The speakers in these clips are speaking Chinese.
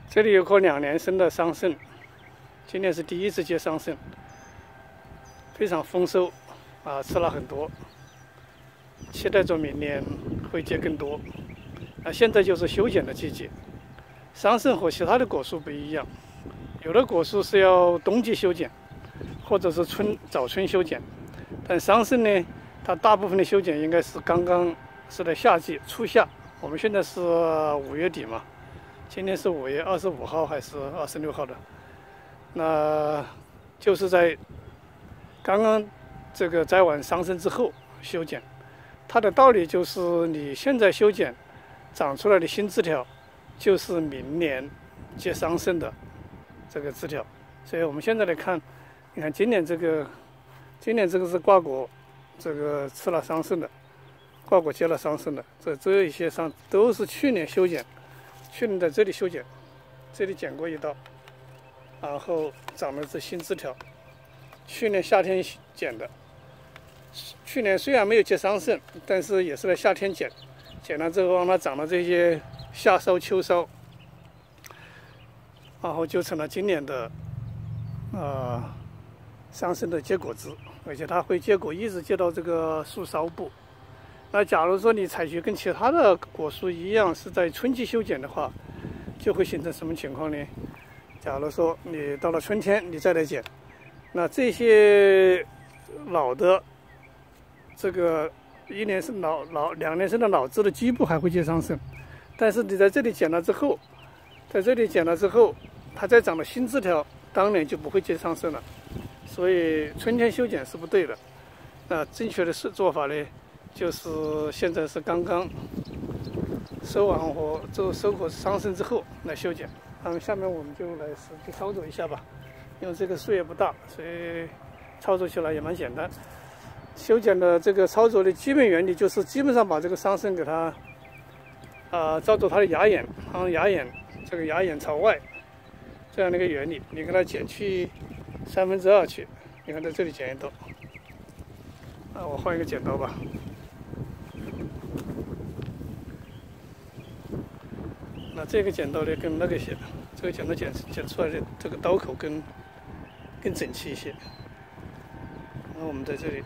这里有棵2年生的桑葚，今年是第1次结桑葚，非常丰收啊，吃了很多，期待着明年会结更多。现在就是修剪的季节。桑葚和其他的果树不一样，有的果树是要冬季修剪，或者是早春修剪，但桑葚呢，它大部分的修剪应该是刚刚是在夏季初夏。我们现在是5月底嘛，今天是5月25号还是26号的？那就是在刚刚这个摘完桑葚之后修剪。它的道理就是你现在修剪长出来的新枝条，就是明年结桑葚的这个枝条。所以我们现在来看，你看今年这个是挂果，这个吃了桑葚的，挂果结了桑葚的，这一些上都是去年修剪，去年在这里修剪，这里剪过一刀，然后长了这新枝条，去年夏天剪的。去年虽然没有结桑葚，但是也是在夏天剪了之后让它长了这些夏梢、秋梢，然后就成了今年的桑葚的结果枝，而且它会结果一直结到这个树梢部。那假如说你采取跟其他的果树一样是在春季修剪的话，就会形成什么情况呢？假如说你到了春天你再来剪，那这些老的这个2年生的老枝的基部还会结桑葚，但是你在这里剪了之后，它再长了新枝条，当年就不会结桑葚了。所以春天修剪是不对的。那正确的做法呢，就是现在是刚刚收完和收获桑葚之后来修剪。下面我们就来实际操作一下吧，因为这个树也不大，所以操作起来也蛮简单。修剪的这个操作的基本原理就是基本上把这个桑葚给它照着它的芽眼，这个芽眼朝外这样的一个原理，你给它剪去2/3去。你看在这里剪一刀，我换一个剪刀吧。那这个剪刀呢跟那个些，这个剪刀剪出来的这个刀口更整齐一些。然后我们在这里。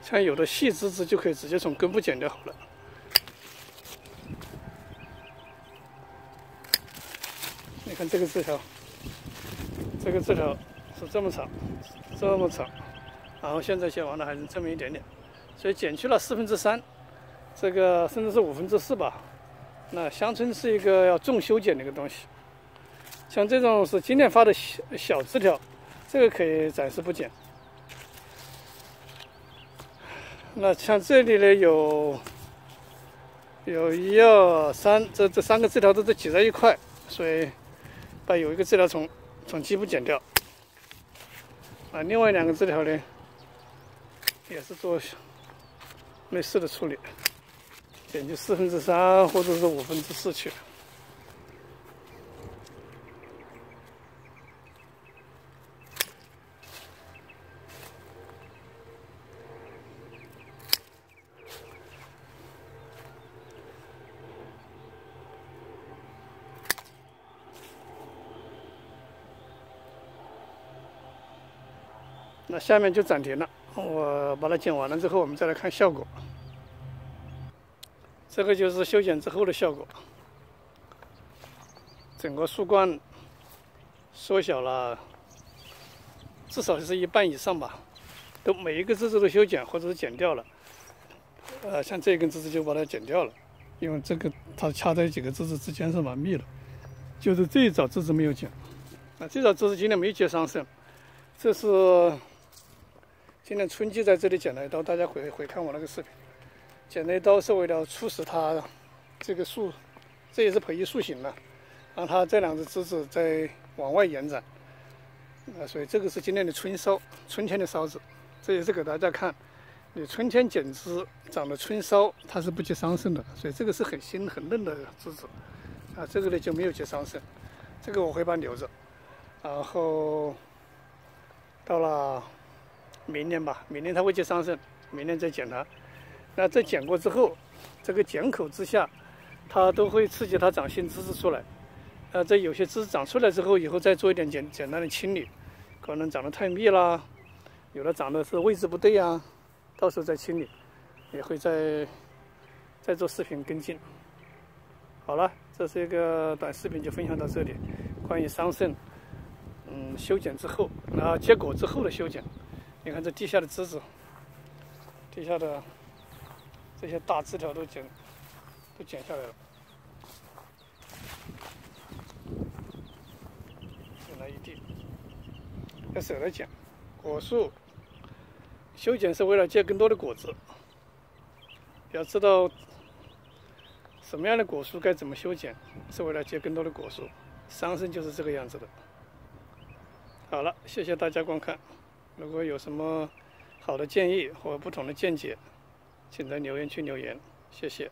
像有的细枝子就可以直接从根部剪掉好了。你看这个枝条，是这么长，然后现在剪完了还是这么一点点，所以剪去了3/4，这个甚至是4/5吧。那香椿是一个要重修剪的一个东西，像这种是今年发的小枝条，这个可以暂时不剪。那像这里呢有1、2、3，这3个枝条都是挤在一块，所以把有一个枝条从基部剪掉。另外2个枝条呢也是做类似的处理，剪去3/4或者是4/5去。那下面就暂停了，我把它剪完了之后，我们再来看效果。这个就是修剪之后的效果，整个树冠缩小了，至少是1半以上吧。每一个枝子都修剪或者是剪掉了。像这根枝子就把它剪掉了，因为这个它掐在几个枝子之间是蛮密的，就是这一早枝子没有剪。这早枝子今年没结桑葚，这是今年春季在这里剪了一刀，大家回看我那个视频，剪了一刀是为了促使它这个树，这也是培育树形了，让它这2只枝子再往外延展。所以这个是今年的春天的梢子，这也是给大家看，你春天剪枝长的春梢，它是不结桑葚的，所以这个是很新很嫩的枝子。这个呢就没有结桑葚，这个我会把它留着，然后到了明年吧，明年它会结桑葚，明年再剪它。那在剪过之后，这个剪口之下，它都会刺激它长新枝子出来。这有些枝子长出来之后，以后再做一点简单的清理，可能长得太密啦，有的长得是位置不对呀，到时候再清理，也会再做视频跟进。好了，这是一个短视频，就分享到这里。关于桑葚，修剪之后，然后结果之后的修剪。你看这地下的枝子，地下的这些大枝条都剪下来了，剪了一地。要舍得剪。果树修剪是为了结更多的果子，要知道什么样的果树该怎么修剪，是为了结更多的果树。桑葚就是这个样子的。好了，谢谢大家观看。如果有什么好的建议或不同的见解，请在留言区留言，谢谢。